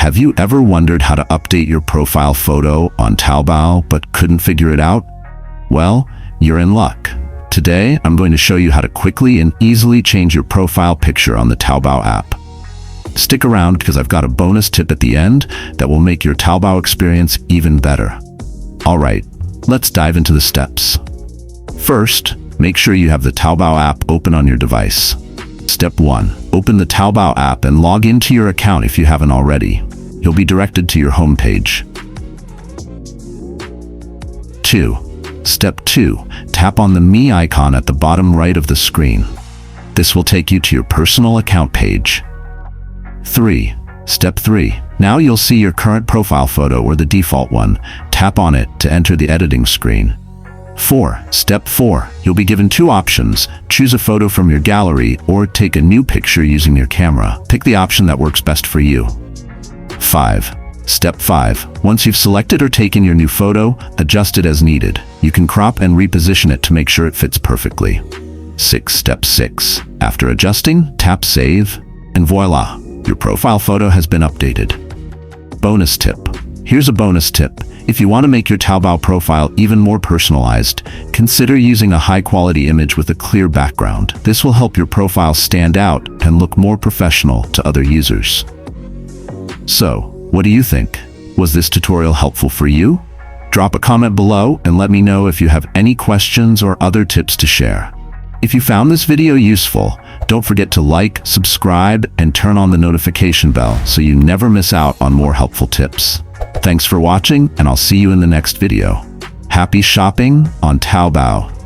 Have you ever wondered how to update your profile photo on Taobao but couldn't figure it out? Well, you're in luck. Today, I'm going to show you how to quickly and easily change your profile picture on the Taobao app. Stick around because I've got a bonus tip at the end that will make your Taobao experience even better. Alright, let's dive into the steps. First, make sure you have the Taobao app open on your device. Step 1. Open the Taobao app and log into your account if you haven't already. You'll be directed to your home page. 2. Step 2. Tap on the Me icon at the bottom right of the screen. This will take you to your personal account page. 3. Step 3. Now you'll see your current profile photo or the default one. Tap on it to enter the editing screen. 4. Step 4. You'll be given two options. Choose a photo from your gallery or take a new picture using your camera. Pick the option that works best for you. 5. Step 5. Once you've selected or taken your new photo, adjust it as needed. You can crop and reposition it to make sure it fits perfectly. 6. Step 6. After adjusting, tap Save, and voila! Your profile photo has been updated. Bonus tip. Here's a bonus tip. If you want to make your Taobao profile even more personalized, consider using a high-quality image with a clear background. This will help your profile stand out and look more professional to other users. So, what do you think? Was this tutorial helpful for you? Drop a comment below and let me know if you have any questions or other tips to share. If you found this video useful, don't forget to like, subscribe, and turn on the notification bell so you never miss out on more helpful tips. Thanks for watching, and I'll see you in the next video. Happy shopping on Taobao!